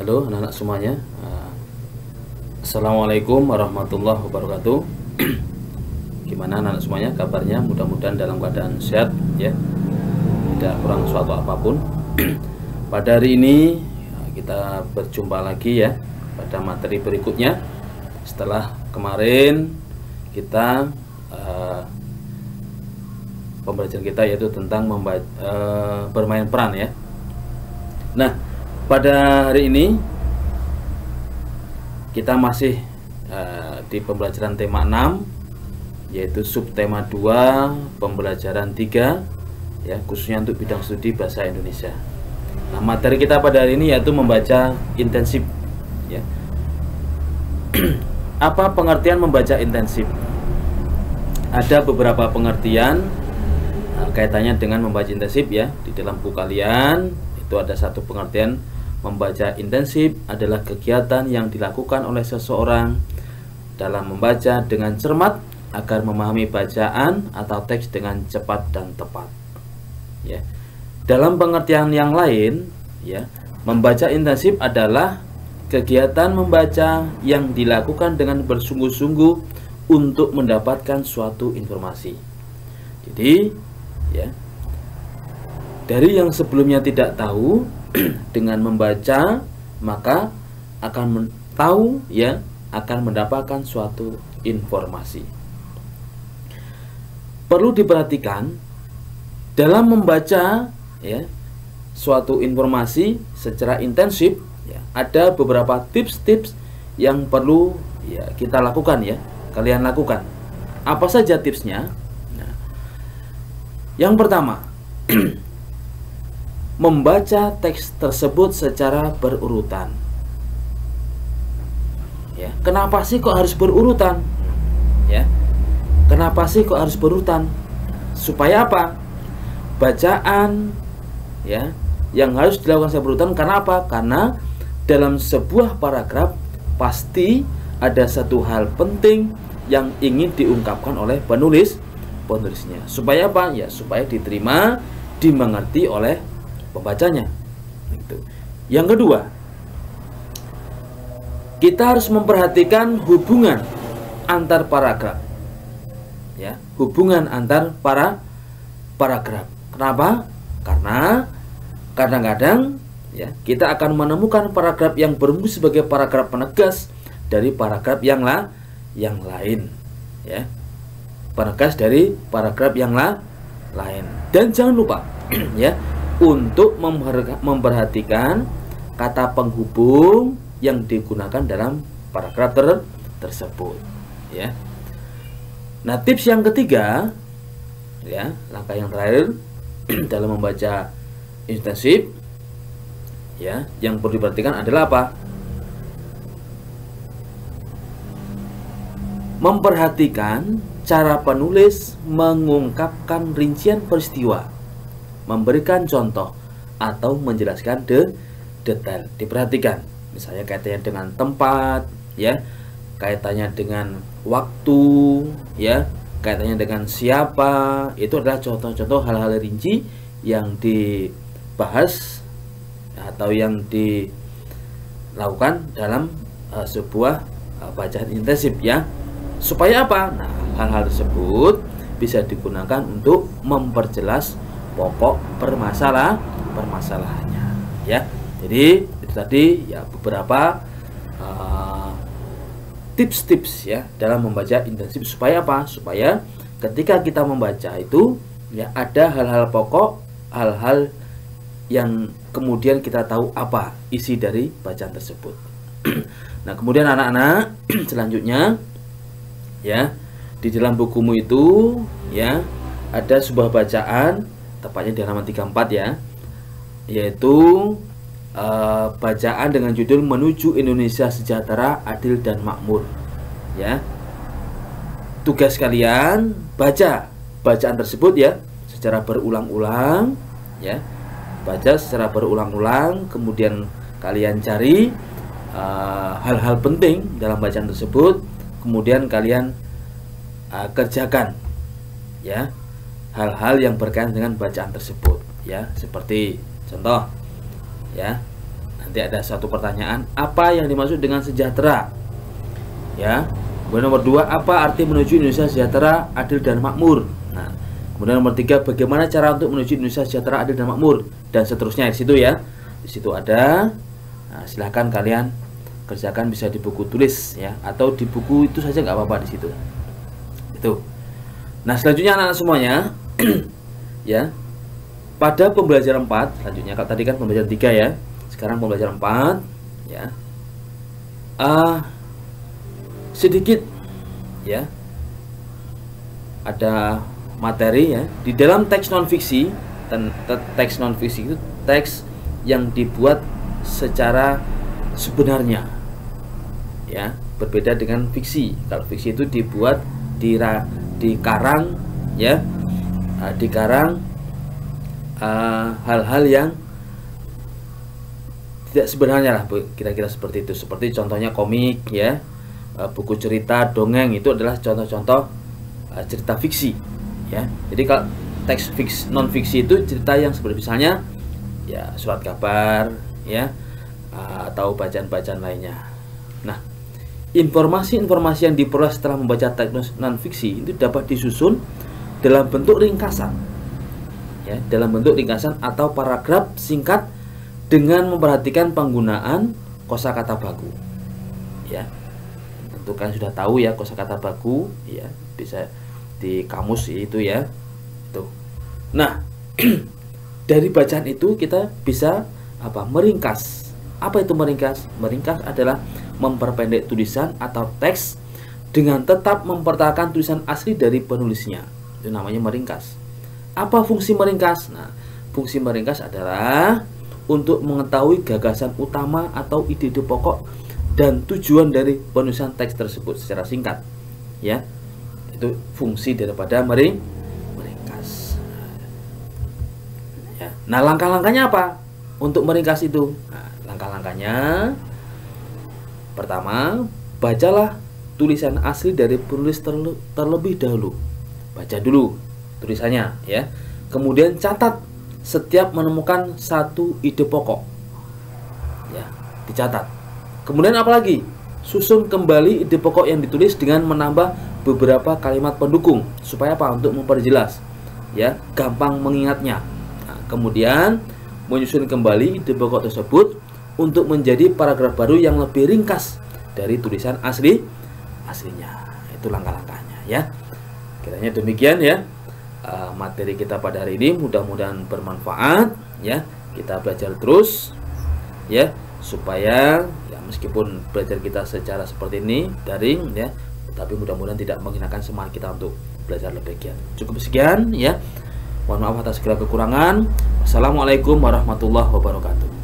Halo anak-anak semuanya. Assalamualaikum warahmatullahi wabarakatuh. Gimana anak-anak semuanya kabarnya? Mudah-mudahan dalam keadaan sehat ya, tidak kurang suatu apapun. Pada hari ini kita berjumpa lagi ya pada materi berikutnya. Setelah kemarin kita pembelajaran kita yaitu tentang bermain peran ya. Nah, pada hari ini kita masih di pembelajaran tema 6, yaitu subtema 2 pembelajaran 3 ya, khususnya untuk bidang studi bahasa Indonesia. Nah, materi kita pada hari ini yaitu membaca intensif ya. Apa pengertian membaca intensif? Ada beberapa pengertian kaitannya dengan membaca intensif ya. Di dalam buku kalian itu ada satu pengertian, membaca intensif adalah kegiatan yang dilakukan oleh seseorang dalam membaca dengan cermat agar memahami bacaan atau teks dengan cepat dan tepat. Ya. Dalam pengertian yang lain, ya, membaca intensif adalah kegiatan membaca yang dilakukan dengan bersungguh-sungguh untuk mendapatkan suatu informasi. Jadi, ya, dari yang sebelumnya tidak tahu, dengan membaca maka akan tahu ya, akan mendapatkan suatu informasi. Perlu diperhatikan dalam membaca ya suatu informasi secara intensif ya, ada beberapa tips-tips yang perlu ya kita lakukan ya, kalian lakukan. Apa saja tipsnya? Nah, yang pertama, membaca teks tersebut secara berurutan. Ya, kenapa sih kok harus berurutan? Ya, kenapa sih kok harus berurutan? Supaya apa? Bacaan ya yang harus dilakukan secara berurutan. Karena apa? Karena dalam sebuah paragraf pasti ada satu hal penting yang ingin diungkapkan oleh penulisnya. Supaya apa? Ya, supaya diterima, dimengerti oleh pembacanya. Yang kedua, kita harus memperhatikan hubungan antar paragraf. Ya, hubungan antar paragraf. Kenapa? Karena kadang-kadang ya kita akan menemukan paragraf yang berfungsi sebagai paragraf penegas dari paragraf yang lain. Ya, penegas dari paragraf yang lain. Dan jangan lupa ya, untuk memperhatikan kata penghubung yang digunakan dalam paragraf tersebut ya. Nah, tips yang ketiga ya, langkah yang terakhir dalam membaca intensif ya, yang perlu diperhatikan adalah apa? Memperhatikan cara penulis mengungkapkan rincian peristiwa, memberikan contoh atau menjelaskan detail. Diperhatikan, misalnya kaitannya dengan tempat, ya, kaitannya dengan waktu, ya, kaitannya dengan siapa. Itu adalah contoh-contoh hal-hal rinci yang dibahas atau yang dilakukan dalam sebuah bacaan intensif, ya. Supaya apa? Nah, hal-hal tersebut bisa digunakan untuk memperjelas pokok permasalahannya ya. Jadi itu tadi ya beberapa tips-tips ya dalam membaca intensif. Supaya apa? Supaya ketika kita membaca itu ya ada hal-hal pokok, hal-hal yang kemudian kita tahu apa isi dari bacaan tersebut. Nah, kemudian anak-anak selanjutnya ya, di dalam bukumu itu ya ada sebuah bacaan, tepatnya di halaman 34 ya, yaitu bacaan dengan judul Menuju Indonesia Sejahtera, Adil dan Makmur ya. Tugas kalian baca bacaan tersebut ya secara berulang-ulang ya, baca secara berulang-ulang, kemudian kalian cari hal-hal penting dalam bacaan tersebut, kemudian kalian kerjakan ya hal-hal yang berkaitan dengan bacaan tersebut ya. Seperti contoh ya, Nanti ada satu pertanyaan, apa yang dimaksud dengan sejahtera? Ya. Kemudian nomor 2, apa arti menuju Indonesia sejahtera, adil dan makmur? Nah, kemudian nomor 3, bagaimana cara untuk menuju Indonesia sejahtera, adil dan makmur, dan seterusnya di situ ya. Di situ ada. Nah, silahkan kalian kerjakan, bisa di buku tulis ya, atau di buku itu saja nggak apa-apa di situ. Itu. Nah, selanjutnya anak-anak semuanya ya. Pada pembelajaran 4, selanjutnya kalau tadi kan pembelajaran 3 ya. Sekarang pembelajaran 4 ya. Sedikit ya. Ada materi ya. Di dalam teks non fiksi, dan teks non fiksi itu teks yang dibuat secara sebenarnya. Ya, berbeda dengan fiksi. Kalau fiksi itu dibuat dikarang ya. Dikarang hal-hal yang tidak sebenarnya lah, kira-kira seperti itu. Seperti contohnya komik ya, buku cerita, dongeng, itu adalah contoh-contoh cerita fiksi ya. Jadi kalau teks non fiksi itu cerita yang seperti misalnya ya surat kabar ya, atau bacaan-bacaan lainnya. Nah, informasi-informasi yang diperoleh setelah membaca teks non fiksi itu dapat disusun dalam bentuk ringkasan ya, dalam bentuk ringkasan atau paragraf singkat dengan memperhatikan penggunaan kosakata baku ya. Tentu kan sudah tahu ya kosakata baku ya, bisa di kamus itu ya. Tuh. Nah, dari bacaan itu kita bisa meringkas. Apa itu meringkas? Meringkas adalah memperpendek tulisan atau teks dengan tetap mempertahankan tulisan asli dari penulisnya. Itu namanya meringkas. Apa fungsi meringkas? Nah, fungsi meringkas adalah untuk mengetahui gagasan utama atau ide-ide pokok dan tujuan dari penulisan teks tersebut secara singkat. Ya, itu fungsi daripada meringkas. Ya. Nah, langkah-langkahnya apa untuk meringkas itu? Nah, langkah-langkahnya, pertama, bacalah tulisan asli dari penulis terlebih dahulu. Baca dulu tulisannya ya. Kemudian catat setiap menemukan satu ide pokok ya, dicatat. Kemudian apalagi, susun kembali ide pokok yang ditulis dengan menambah beberapa kalimat pendukung supaya apa? Untuk memperjelas ya, gampang mengingatnya. Nah, kemudian menyusun kembali ide pokok tersebut untuk menjadi paragraf baru yang lebih ringkas dari tulisan aslinya. Itu langkah-langkahnya ya. Kiranya demikian ya. Materi kita pada hari ini mudah-mudahan bermanfaat ya. Kita belajar terus ya, supaya ya meskipun belajar kita secara seperti ini daring ya, tapi mudah-mudahan tidak menghinakan semangat kita untuk belajar lebih giat. Cukup sekian ya. Mohon maaf atas segala kekurangan. Wassalamualaikum warahmatullahi wabarakatuh.